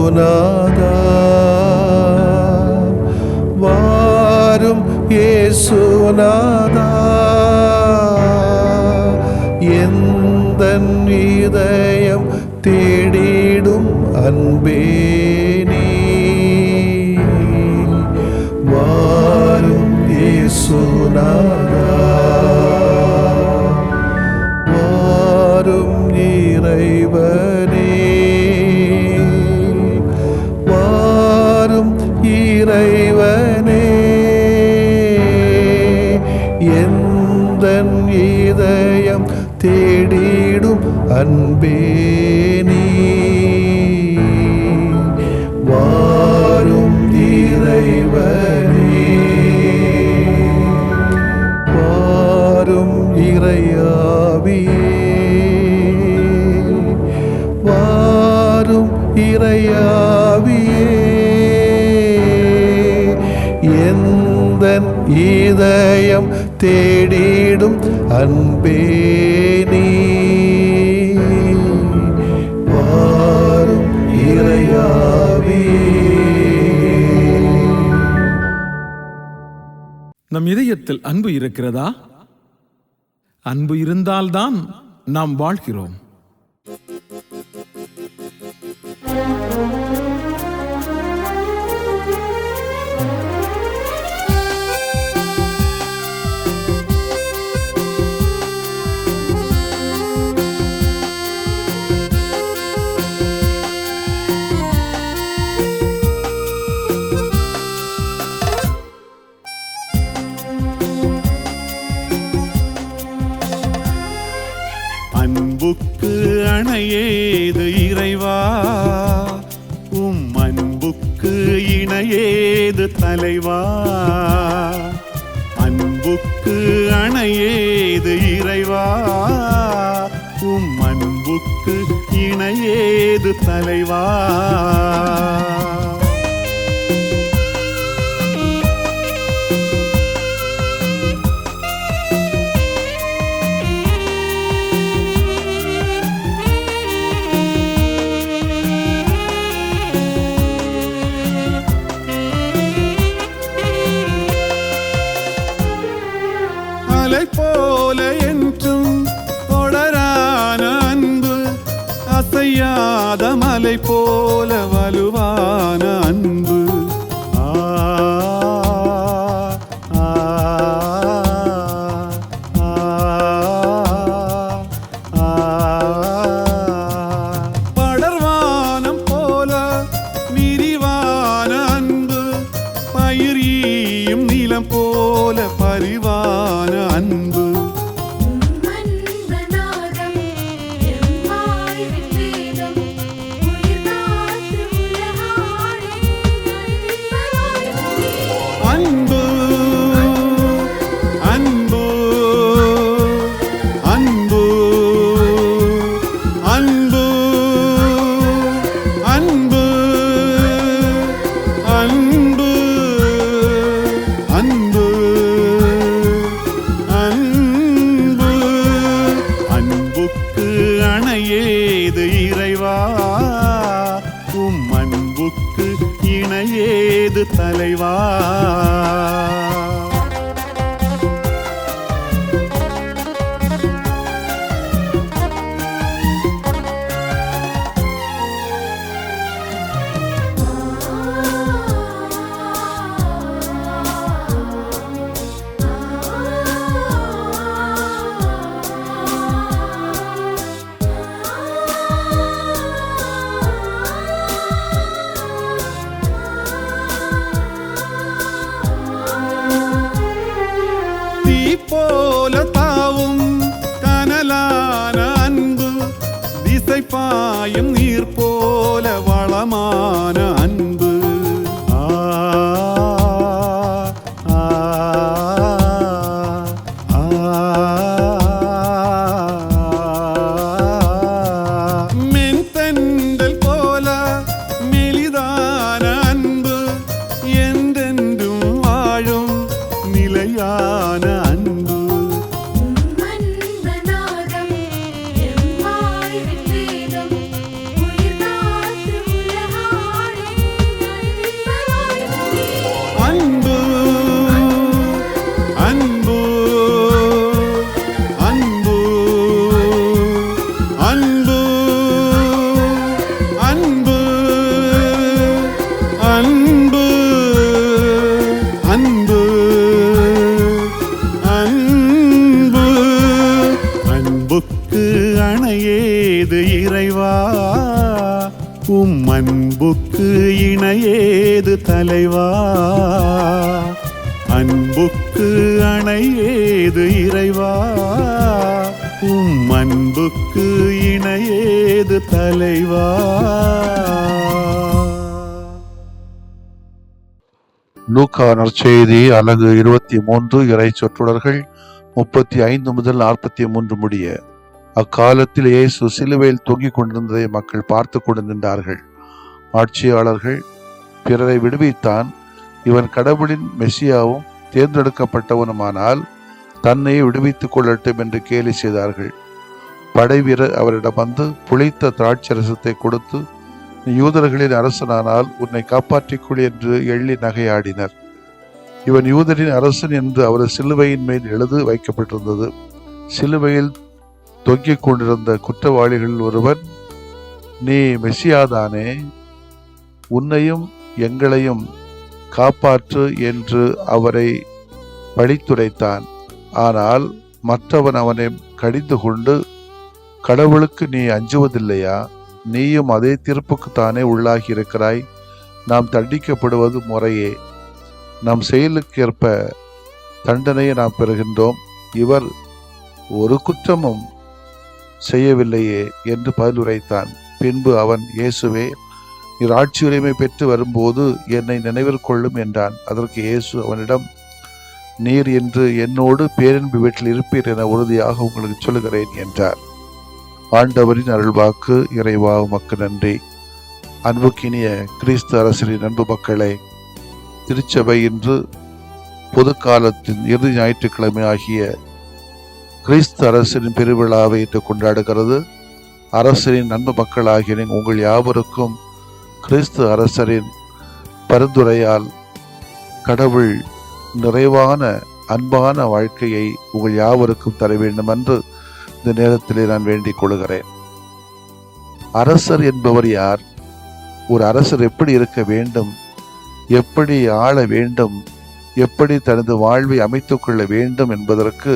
இயேசுநாதா வாரும் இயேசுநாதா எந்தன் இதயம் தேடிடும் அன்பே நீ வாரும் இயேசுநாதா வாரும் இறைவனே வாரும் இறைவனே எந்தன் இதயம் தேடிடும் அன்பே நீ வாரும் இறைவனே வாரும் இறையாவியே வாரும் இறையாவியே எந்தன் இதயம் தேடிடும் அன்பே நீ வாரும் இறையாவியே. நம் இதயத்தில் அன்பு இருக்கிறதா? அன்பு இருந்தால்தான் நாம் வாழ்கிறோம். அன்புக்கு அணையேது இறைவா, உம் அன்புக்கு இணையேது தலைவா. அன்புக்கு அணையேது இறைவா, உம் அன்புக்கு இணையேது தலைவா. போல என்றும் தொடரான அன்பு, அசையாத மலை போல வலுவான அன்பு. படர்வானம் போல விரிவான அன்பு, பயிரியும் நிலம் போல பரிவான அன்பு. அன்பு அன்பு அன்பு அன்பு அன்பு அன்பு அன்பு அன்பு. அன்புக்கு அணையேது இறைவா, உம் அன்புக்கு இணையேது தலைவா. போல தாவும் கனலான அன்பு, திசை பாயும் நீர் போல வளமான அன்பு. மென்தண்டல் போல மெலிதான அன்பு, என்றென்றும் வாழும் நிலையான அன்பு. அணையேது இறைவா, உம் அன்புக்கு இணையேது தலைவா. அன்புக்கு அணையேது இறைவா, உம் அன்புக்கு இணையேது தலைவா. லூக்கா நற்செய்தி அலகு 23 இறை சொற்றொடர்கள் 35 முதல் 43 முடிய. அக்காலத்தில் இயேசு சிலுவையில் தொங்கிக் கொண்டிருந்ததை மக்கள் பார்த்து கொண்டு நின்றார்கள். ஆட்சியாளர்கள் பிறரை விடுவித்தான், இவன் கடவுளின் மெசியாவும் தேர்ந்தெடுக்கப்பட்டவனுமானால் தன்னை விடுவித்துக் கொள்ளட்டும் என்று கேலி செய்தார்கள். படைவீரர் அவரிடம் வந்து புளித்த திராட்சரசத்தை கொடுத்து, நீ யூதர்களின் அரசனானால் உன்னை காப்பாற்றிக்கொள் என்று எள்ளி நகையாடினர். இவன் யூதரின் அரசன் என்று அவர் சிலுவையின் மேல் எழுது வைக்கப்பட்டிருந்தது. சிலுவையில் தொங்கிக் கொண்டிருந்த குற்றவாளிகளில் ஒருவன், நீ மெசியாதானே, உன்னையும் எங்களையும் காப்பாற்று என்று அவரை பழித்துரைத்தான். ஆனால் மற்றவன் அவனை கடிந்து கொண்டு, கடவுளுக்கு நீ அஞ்சுவதில்லையா? நீயும் அதே தீர்ப்புக்குத்தானே உள்ளாகி இருக்கிறாய். நாம் தண்டிக்கப்படுவது முறையே, நம் செயலுக்கேற்ப தண்டனையை நாம் பெறுகின்றோம். இவர் ஒரு குற்றமும் செய்யவில்லையே என்று பதிலுரைத்தான். பின்பு அவன், இயேசுவே, நீர் ஆட்சி உரிமை பெற்று வரும்போது என்னை நினைவிற்கொள்ளும் என்றான். அதற்கு இயேசு அவனிடம், நீர் என்று என்னோடு பேரன்பு வீட்டில் இருப்பீர் என உறுதியாக உங்களுக்கு சொல்லுகிறேன் என்றார். ஆண்டவரின் அருள்வாக்கு. இறைவா உமக்கு நன்றி. அன்புக்கினிய கிறிஸ்து அரசரின் அன்பு மக்களே, திருச்சபை இன்று பொது காலத்தின் இறுதி ஞாயிற்றுக்கிழமை ஆகிய கிறிஸ்து அரசரின் பெருவிழாவை இன்று கொண்டாடுகிறது. அரசரின் அன்பு மக்களாகிய உங்கள் யாவருக்கும் கிறிஸ்து அரசரின் பரிந்துரையால் கடவுள் நிறைவான அன்பான வாழ்க்கையை உங்கள் யாவருக்கும் தர வேண்டும் என்று இந்த நேரத்திலே நான் வேண்டிக் கொள்கிறேன். அரசர் என்பவர் யார்? ஒரு அரசர் எப்படி இருக்க வேண்டும், எப்படி ஆள வேண்டும், எப்படி தனது வாழ்வை அமைத்துக் கொள்ள வேண்டும் என்பதற்கு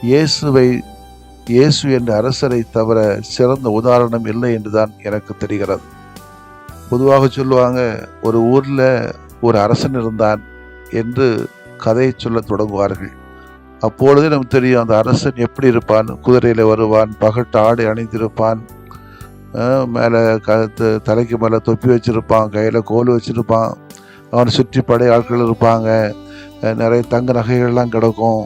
இயேசு என்ற அரசரை தவிர சிறந்த உதாரணம் இல்லை என்றுதான் எனக்கு தெரிகிறது. பொதுவாக சொல்லுவாங்க, ஒரு ஊர்ல ஒரு அரசன் இருந்தான் என்று கதையை சொல்ல தொடங்குவார்கள். அப்பொழுதே நமக்கு தெரியும் அந்த அரசன் எப்படி இருப்பான். குதிரையில வருவான், பகட்டு ஆடை அணிந்திருப்பான், மேலே தலைக்கு மேலே தொப்பி வச்சிருப்பான், கையில் கோல் வச்சிருப்பான், அவனை சுற்றி படை ஆட்கள் இருப்பாங்க, நிறைய தங்க நகைகள்லாம் கிடக்கும்.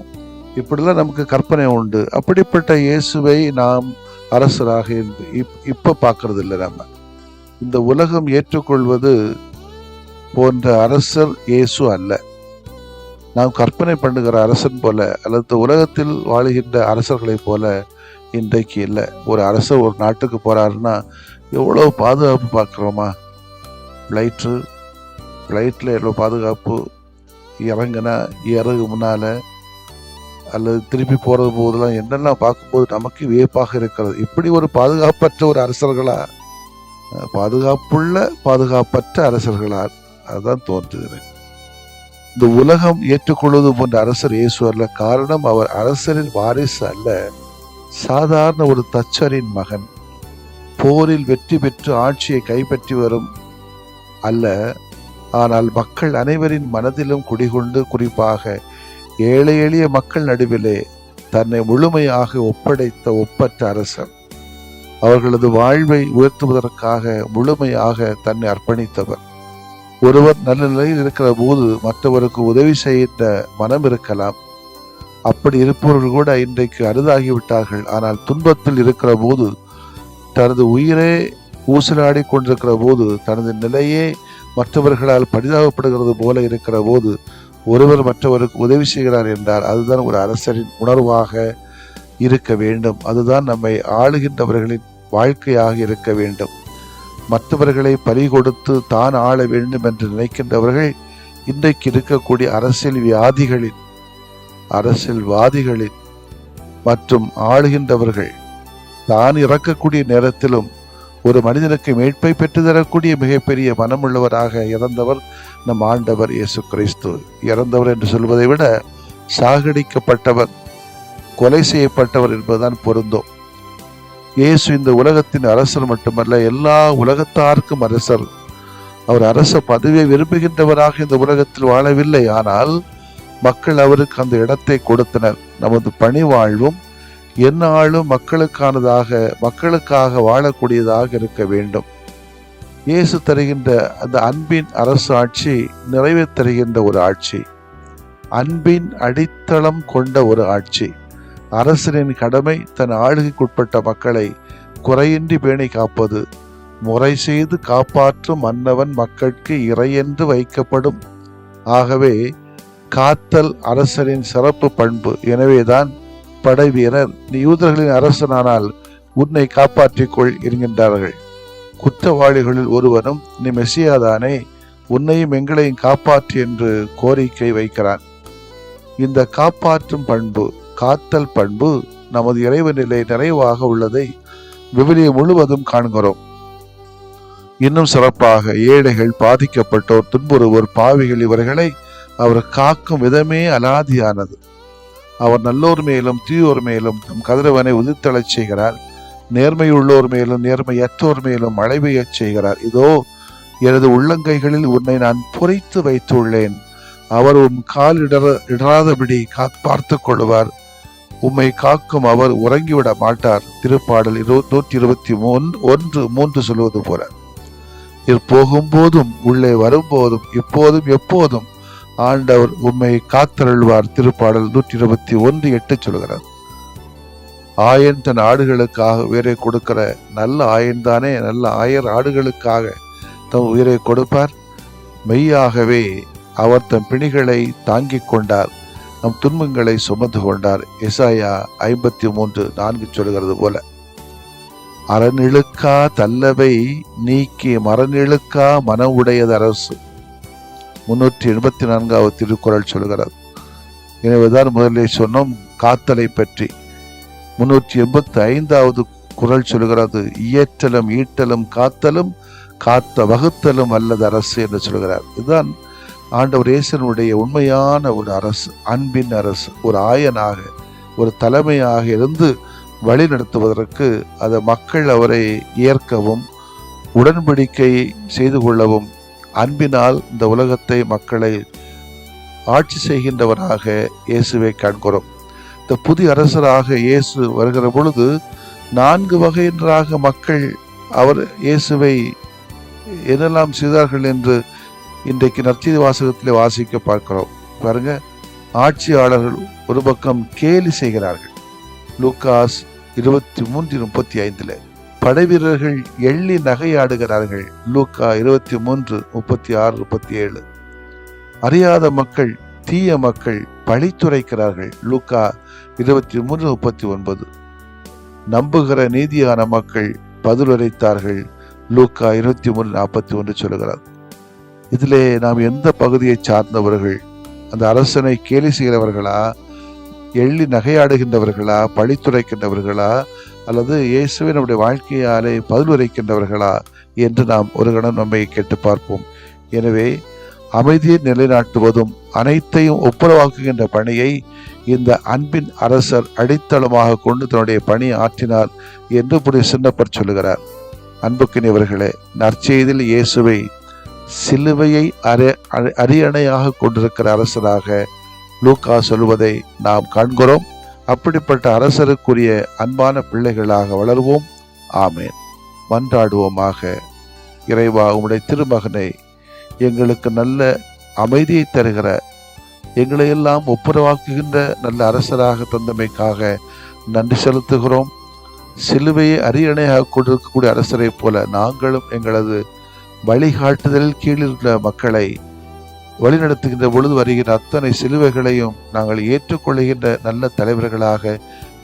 இப்படிலாம் நமக்கு கற்பனை உண்டு. அப்படிப்பட்ட இயேசுவை நாம் அரசராக இப்போ பார்க்கறது இல்லை. நம்ம இந்த உலகம் ஏற்றுக்கொள்வது போன்ற அரசர் இயேசு அல்ல. நாம் கற்பனை பண்ணுகிற அரசன் போல அல்லது உலகத்தில் வாழுகின்ற அரசர்களைப் போல இன்றைக்கு இல்லை. ஒரு அரசர் ஒரு நாட்டுக்கு போறாருன்னா எவ்வளோ பாதுகாப்பு பார்க்குறோமா? ஃப்ளைட்டில் எவ்வளோ பாதுகாப்பு, இறங்குனா இறகு முன்னால் அல்லது திருப்பி போகிறது போதெல்லாம் என்னெல்லாம் பார்க்கும்போது நமக்கு வியப்பாக இருக்கிறது. இப்படி ஒரு பாதுகாப்பற்ற ஒரு அரசர்களா, பாதுகாப்பற்ற அரசர்களா? அதுதான் தோன்றுகிறேன். இந்த உலகம் ஏற்றுக்கொள்வது போன்ற அரசர் இயேசு அல்ல. காரணம், அவர் அரசரின் வாரிசு அல்ல, சாதாரண ஒரு தச்சரின் மகன். போரில் வெற்றி பெற்று ஆட்சியை கைப்பற்றி வரும் அல்ல, ஆனால் மக்கள் அனைவரின் மனதிலும் குடிகொண்டு குறிப்பாக ஏழை எளிய மக்கள் நடுவிலே தன்னை முழுமையாக ஒப்படைத்த ஒப்பற்ற அரசர். அவர்களது வாழ்வை உயர்த்துவதற்காக முழுமையாக தன்னை அர்ப்பணித்தவர். ஒருவர் நல்ல நிலையில் இருக்கிற போது மற்றவருக்கு உதவி செய்கின்ற மனம் இருக்கலாம். அப்படி இருப்பவர்கள் கூட இன்றைக்கு அரிதாகிவிட்டார்கள். ஆனால் துன்பத்தில் இருக்கிற போது, தனது உயிரே ஊசலாடி கொண்டிருக்கிற போது, தனது நிலையே மற்றவர்களால் பரிதாபப்படுகிறது போல இருக்கிற போது ஒருவர் மற்றவருக்கு உதவி செய்கிறார் என்றால் அதுதான் ஒரு அரசரின் உணர்வாக இருக்க வேண்டும். அதுதான் நம்மை ஆளுகின்றவர்களின் வாழ்க்கையாக இருக்க வேண்டும். மற்றவர்களை பலி கொடுத்து தான் ஆள வேண்டும் என்று நினைக்கின்றவர்கள் இன்றைக்கு இருக்கக்கூடிய அரசியல்வாதிகளின் மற்றும் ஆளுகின்றவர்கள் தான் இறக்கக்கூடிய நேரத்திலும் ஒரு மனிதனுக்கு மீட்பை பெற்றுத்தரக்கூடிய மிகப்பெரிய மனமுள்ளவராக இறந்தவர் நம் ஆண்டவர் இயேசு கிறிஸ்து. இறந்தவர் என்று சொல்வதை விட சாகடிக்கப்பட்டவர், கொலை செய்யப்பட்டவர் என்பதுதான் பொருந்தும். இயேசு இந்த உலகத்தின் அரசர் மட்டுமல்ல, எல்லா உலகத்தாருக்கும் அரசர். அவர் அரச பதவியை விரும்புகின்றவராக இந்த உலகத்தில் வாழவில்லை. ஆனால் மக்கள் அவருக்கு அந்த இடத்தை கொடுத்தனர். நமது பணி வாழ்வும் எந்நாளும் மக்களுக்காக வாழக்கூடியதாக இருக்க வேண்டும். இயேசு தருகின்ற அந்த அன்பின் அரசு ஆட்சி நிறைவே தருகின்ற ஒரு ஆட்சி, அன்பின் அடித்தளம் கொண்ட ஒரு ஆட்சி. அரசனின் கடமை தன் ஆளுகைக்குட்பட்ட மக்களை குறையின்றி பேணி காப்பது. முறை செய்து காப்பாற்றும் மன்னவன் மக்களுக்கு இறையென்று வைக்கப்படும். ஆகவே காத்தல் அரசனின் சிறப்பு பண்பு. எனவேதான் படை வீரர், நீ யூதர்களின் அரசனானால் உன்னை காப்பாற்றிக்கொள் என்கின்றார்கள். குற்றவாளிகளில் ஒருவனும், நீ மெசியாதானே, உன்னையும் எங்களையும் காப்பாற்று என்று கோரிக்கை வைக்கிறான். இந்த காப்பாற்றும் பண்பு, காத்தல் பண்பு நமது இறைவனிலே நிறைவாக உள்ளதை விவிலியம் முழுவதும் காண்கிறோம். இன்னும் சிறப்பாக ஏழைகள், பாதிக்கப்பட்டோர், துன்புறுவோர், பாவிகள் இவர்களை அவர் காக்கும் விதமே அலாதியானது. அவர் நல்லோர் மேலும் தீயோர் மேலும் தம் கதிரவனை உதித்தளச் செய்கிறார். நேர்மையுள்ளோர் மேலும் நேர்மையற்றோர் மேலும் மழை பெய்யச் செய்கிறார். இதோ எனது உள்ளங்கைகளில் உன்னை நான் பொறித்து வைத்துள்ளேன். அவர் உன் கால் இடராதபடி பார்த்து கொள்வார். உம்மை காக்கும் அவர் உறங்கிவிட மாட்டார். திருப்பாடல் 121:3 சொல்வது போல, போகும்போதும் உள்ளே வரும்போதும் இப்போதும் எப்போதும் ஆண்டவர் உம்மை காத்தருள்வார். திருப்பாடல் 121:8 சொல்கிறார். ஆயன் தன் ஆடுகளுக்காக உயிரை கொடுக்கிற நல்ல ஆயன் தானே. நல்ல ஆயர் ஆடுகளுக்காக தம் உயிரை கொடுப்பார். மெய்யாகவே அவர் தம் பிணிகளை தாங்கிக் கொண்டார், நம் துன்பங்களை சுமந்து கொண்டார். எசாயா 53:4 சொல்கிறது போல, அறநிழுக்கா தல்லவை நீக்கி மரநிழுக்கா மனம் உடையது அரசு. 384 திருக்குறள் சொல்கிறது. எனவேதான் முதலிலே சொன்னோம் காத்தலை பற்றி. 385 குறள் சொல்கிறது, இயற்றலும் ஈட்டலும் காத்தலும் காத்த வகுத்தலும் அல்லது அரசு என்று சொல்கிறார். இதுதான் ஆண்டவர் இயேசுனுடைய உண்மையான ஒரு அரசு, அன்பின் அரசு. ஒரு ஆயனாக, ஒரு தலைமையாக இருந்து வழி நடத்துவதற்கு அதை மக்கள் அவரை ஏற்கவும் உடன்படிக்கை செய்து கொள்ளவும் அன்பினால் இந்த உலகத்தை மக்களை ஆட்சி செய்கின்றவராக இயேசுவை காண்கிறோம். இந்த புதிய அரசராக இயேசு வருகிற பொழுது 4 வகையினராக மக்கள் அவர் இயேசுவை என்னெல்லாம் செய்தார்கள் என்று இன்றைக்கு நற்செய்தி வாசகத்திலே வாசிக்க பார்க்கிறோம். பாருங்க, ஆட்சியாளர்கள் ஒரு பக்கம் கேலி செய்கிறார்கள். லூக்காஸ் 23:35. படை வீரர்கள் எள்ளி நகையாடுகிறார்கள். லூக்கா 23:36-37. அறியாத மக்கள், தீய மக்கள் பழித்துரைக்கிறார்கள். லூக்கா 23:39. நம்புகிற நீதியான மக்கள் பதிலுரைத்தார்கள். லூக்கா 23:41 சொல்கிறார். இதிலே நாம் எந்த பகுதியை சார்ந்தவர்கள்? அந்த அரசனை கேலி செய்கிறவர்களா, எள்ளி நகையாடுகின்றவர்களா, பழித்துரைக்கின்றவர்களா, அல்லது இயேசுவை நம்முடைய வாழ்க்கையாலே பதிலுரைக்கின்றவர்களா என்று நாம் ஒரு கணம் நம்மை கேட்டு பார்ப்போம். எனவே அமைதியை நிலைநாட்டுவதும் அனைத்தையும் ஒப்புரவாக்குகின்ற பணியை இந்த அன்பின் அரசர் அடித்தளமாக கொண்டு தன்னுடைய பணியை ஆற்றினார் என்று புனித சின்னப்பர் சொல்லுகிறார். அன்புக்கினியவர்களே, நற்செய்தியில் இயேசுவை சிலுவையை அரியணையாக கொண்டிருக்கிற அரசராக லூக்கா சொல்வதை நாம் காண்கிறோம். அப்படிப்பட்ட அரசருக்குரிய அன்பான பிள்ளைகளாக வளர்வோம். ஆமேன். மன்றாடுவோமாக. இறைவா, உம்முடைய திருமகனை எங்களுக்கு நல்ல அமைதியை தருகிற, எங்களை எல்லாம் ஒப்புரவாக்குகின்ற நல்ல அரசராக தந்தமைக்காக நன்றி செலுத்துகிறோம். சிலுவையை அரியணையாக கொண்டிருக்கக்கூடிய அரசரை போல நாங்களும் எங்களது வழிகாட்டுதலில் கீழிருக்கிற மக்களை வழிநடத்துகின்ற பொழுது வருகின்ற அத்தனை சிலுவைகளையும் நாங்கள் ஏற்றுக்கொள்கின்ற நல்ல தலைவர்களாக,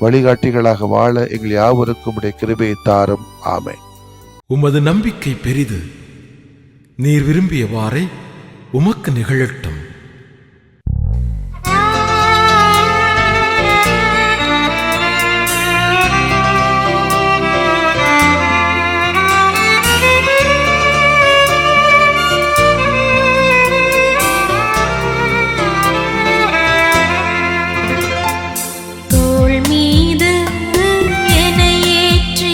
வழிகாட்டிகளாக வாழ எங்கள் யாவருக்கும் உடைய கிருபையை தாரும். ஆமென். உமது நம்பிக்கை பெரிது, நீர் விரும்பியவாறே உமக்கு நிகழட்டும். தோள் மீது என்னை ஏற்றி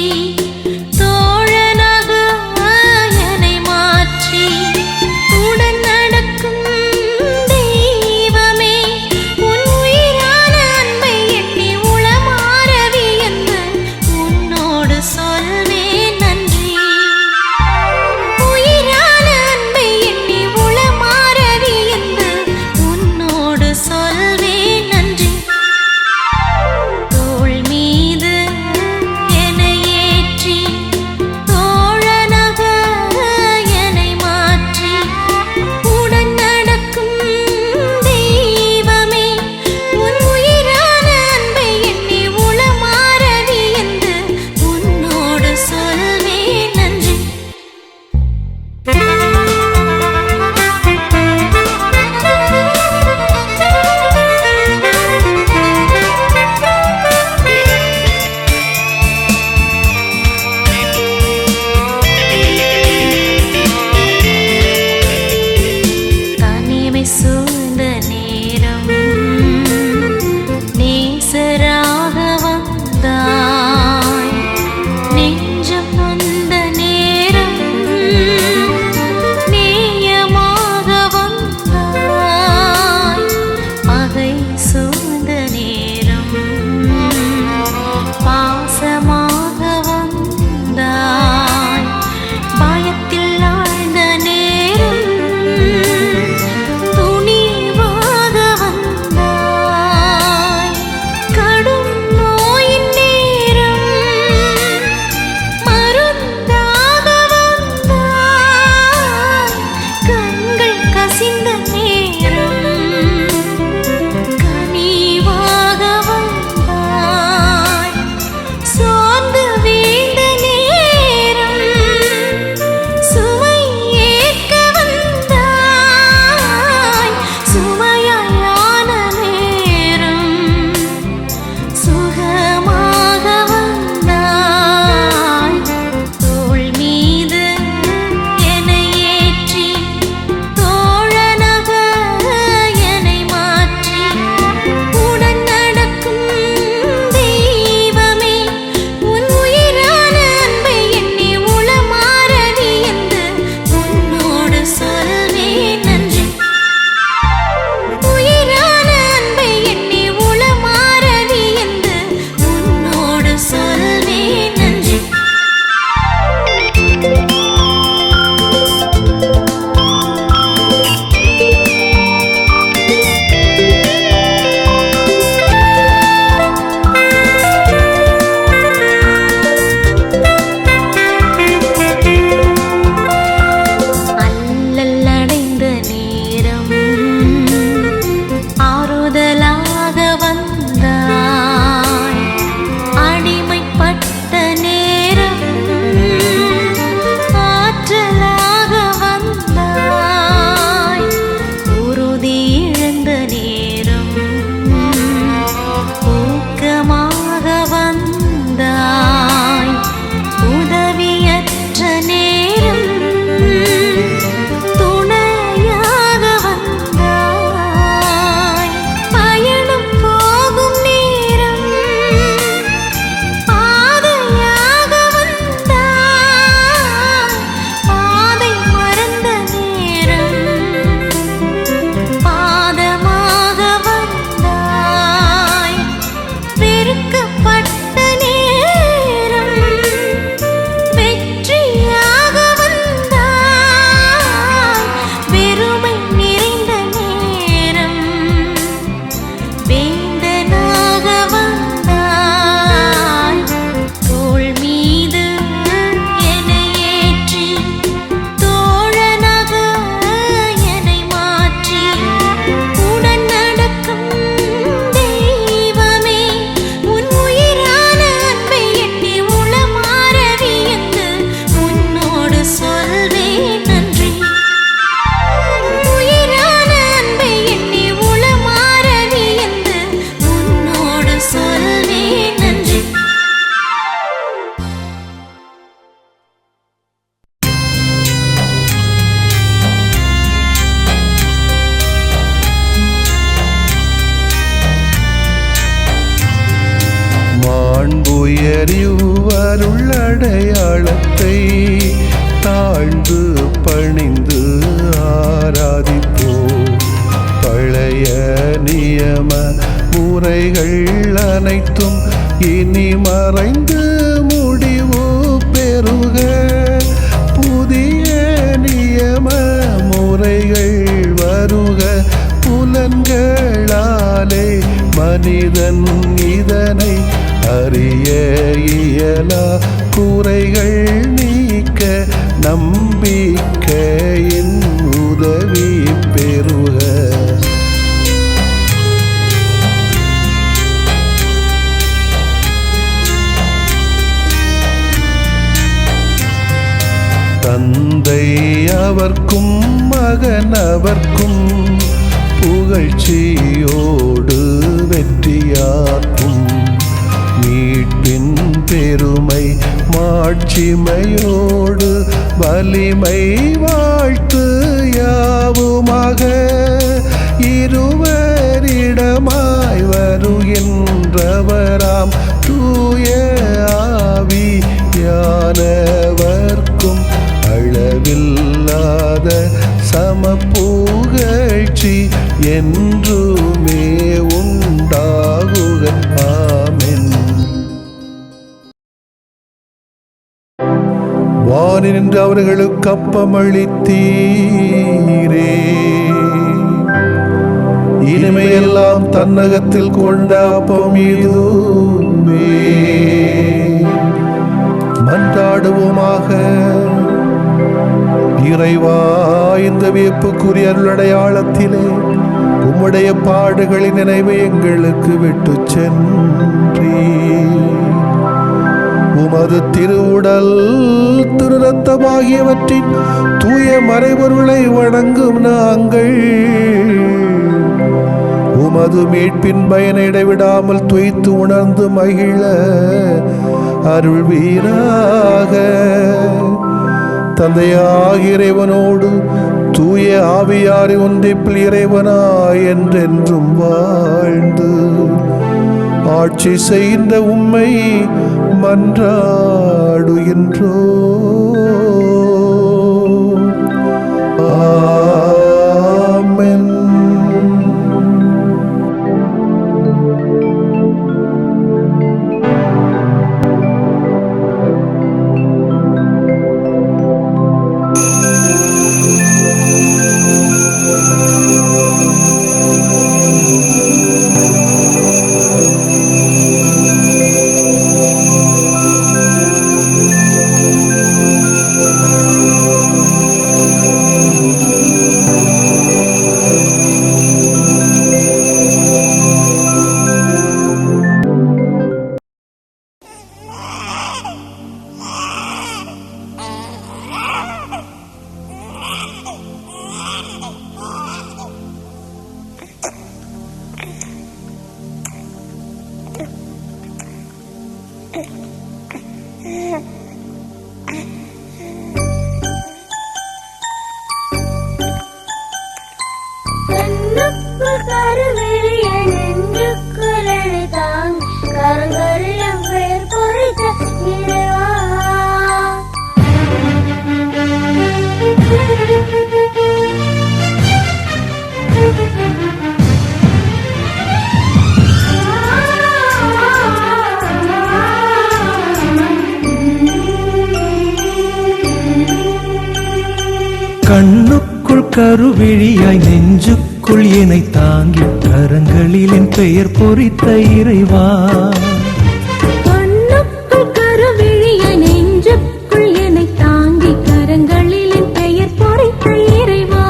மனிதன் இதனை அறிய இயலா குறைகள் நீக்க நம்பிக்கையின் உதவி பெறுக. தந்தை அவர்க்கும் மகன் அவர்க்கும் புகழ்ச்சியோடு வெற்றியாக்கும். மீட்பின் பெருமை மாட்சிமையோடு வலிமை வாழ்த்து யாவுமாக. இருவரிடமாய் வருகின்றவராம் தூய ஆவியானவர்க்கும் அளவில்லாத சமப்புகழ்ச்சி என்றுமே உண்டாகுக. ஆமென். வானின்று அவர்களுக்கு அப்பமளித்தீரே, இனிமையெல்லாம் தன்னகத்தில் கொண்ட அப்பம் இதுவே. மன்றாடுவோமாக. இறைவா, இந்த வியப்புக்குரிய அருளடையாளத்திலே உம்முடைய பாடுகளின் நினைவை எங்களுக்கு விட்டு சென்றீ. உமது திருவுடல் திரு ரத்தமாகியவற்றின் தூய மறைபொருளை வணங்கும் நாங்கள் உமது மீட்பின் பயனை இடைவிடாமல் துய்த்து உணர்ந்து மகிழ அருள்வீராக. தந்தையாகிய இறைவனோடு தூய ஆவியாரை ஒன்றிப்பில் இறைவனாய் என்றென்றும் வாழ்ந்து ஆட்சி செய்கின்ற உம்மை மன்றாடுகின்றோ. ஆமென். கண்ணுக்குள் கருவிழியாய் நெஞ்சுக்குள் என்னை தாங்கி கரங்களில் என் பெயர் பொறித்த இறைவா. கண்ணுக்குள் கருவிழியாய் நெஞ்சுக்குள் என்னை தாங்கி கரங்களில் என் பெயர் பொறித்த இறைவா.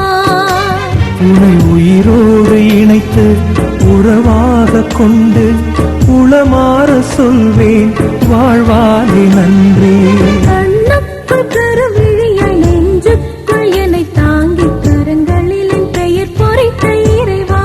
உன்னை உயிரோடு இணைத்து உறவாக கொண்டு உளமாற சொல்வேன் வாழ்வாலே நன்றி. கண்ணுக்குள் கருவிழியாய் நெஞ்சுக்குள் என்னை தாங்கி கரங்களில் என் பெயர் பொறித்த இறைவா.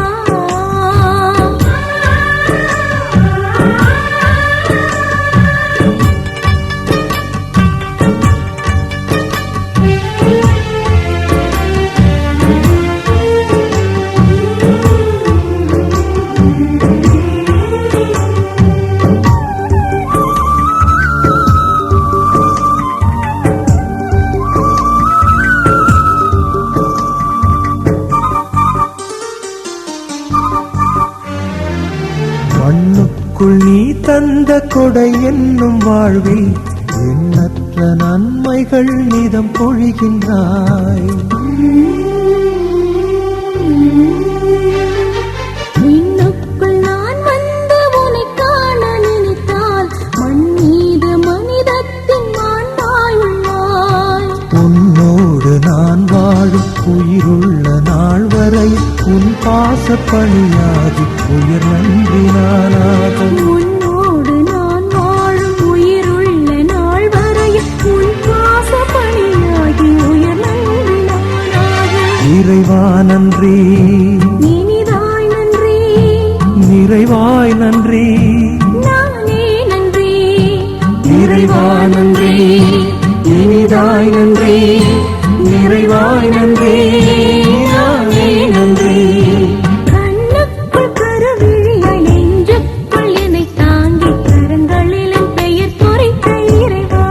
மண்ணுக்குள் நீ தந்த கொடை என்னும் வாழ்வில் எண்ணற்ற நன்மைகள் நிதம் பொழிகின்றாய். விண்ணுக்குள் நான் வந்து பணியாகி உயர் நன்றி நானாக. உன்னோடு நான் வாழும் உயிருள்ள நாள் வரையில் உன் பாச பணியாகி உயர் நன்றி நானாக. இறைவா நன்றி, இனிதாய் நன்றி, நிறைவாய் நன்றி, நானே நன்றி. இறைவா நன்றி, இனிதாய் நன்றி, நிறைவாய் நன்றி, நானே நன்றி. கண்ணுக்குள் கருவிழியாய் நெஞ்சுக்குள் என்னை தாங்கி கரங்களில் என் பெயர் பொறித்த இறைவா.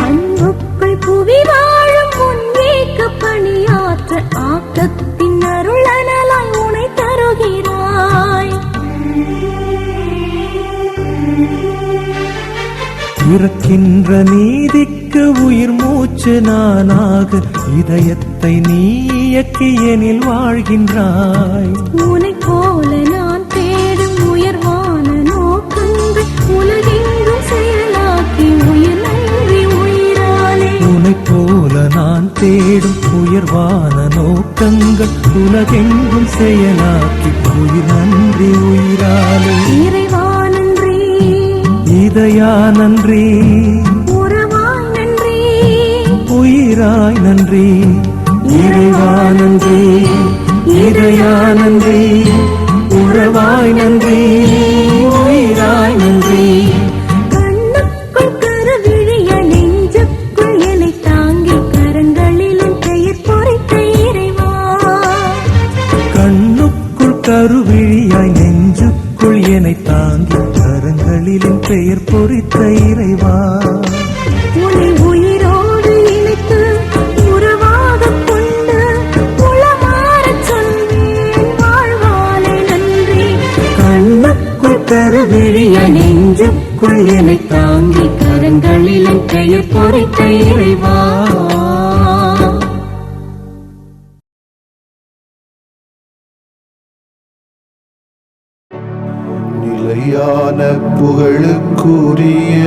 அன்புக்குள் புவி வாழும் உன்வேக்க பணியாற்ற ஆக்கத்தின் அருளனலாய் உனை தருகிறாய். இறக்கின்ற நீதிக்கு உயிர் மூச்சு நானாக இதயத்தை நீ இயக்கி எனில் வாழ்கின்றாய். உனைப் போல நான் தேடும் உயர்வான நோக்கங்கள் உலகெங்கும் செயலாக்கி உயிர் நன்றி உயிராலே. உனைப் போல நான் தேடும் உயர்வான நோக்கங்கள் உலகெங்கும் செயலாக்கி உயிர் நன்றி உயிராலே. இறைவா நன்றி, இதயா நன்றி, உறவாய் நன்றி, உயிராய் நன்றி. இறைவா நன்றி, இதயா நன்றி, உறவாய் நன்றி, உயிராய் நன்றி. கண்ணுக்குள் கருவிழியாய் நெஞ்சுக்குள் என்னை தாங்கி கரங்களில் என் பெயர் பொறித்த இறைவா. கண்ணுக்குள் கருவிழியாய் நெஞ்சுக்குள் என்னை தாங்கி கரங்களில் என் பெயர் பொறித்த இறைவா. உன்னை உயிரோடு இணைத்து உறவாகக் கொண்டு உளமாறச் சொல்வேன் வாழ்வாலே நன்றி. கண்ணுக்குள் கருவிழியாய் நெஞ்சுக்குள் என்னை தாங்கி கரங்களில் என் பெயர் பொறித்த இறைவா. நிலையான புகழுக்குரிய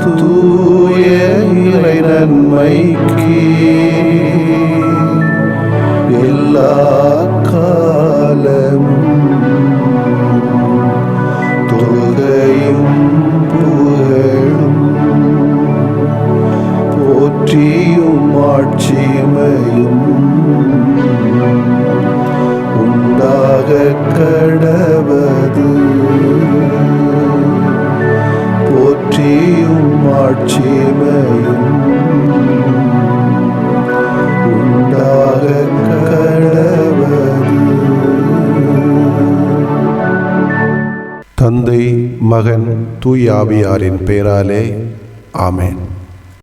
தூய இறை நன்மைக்கு எல்லா காலமும் தொழுகையும் புகழும் போற்றியும் ஆட்சிமையும் உண்டாக கடவது. போற்றியும் ஆட்சிமையும் உண்டாக கடவது. தந்தை, மகன், தூய ஆவியாரின் பெயராலே ஆமென்.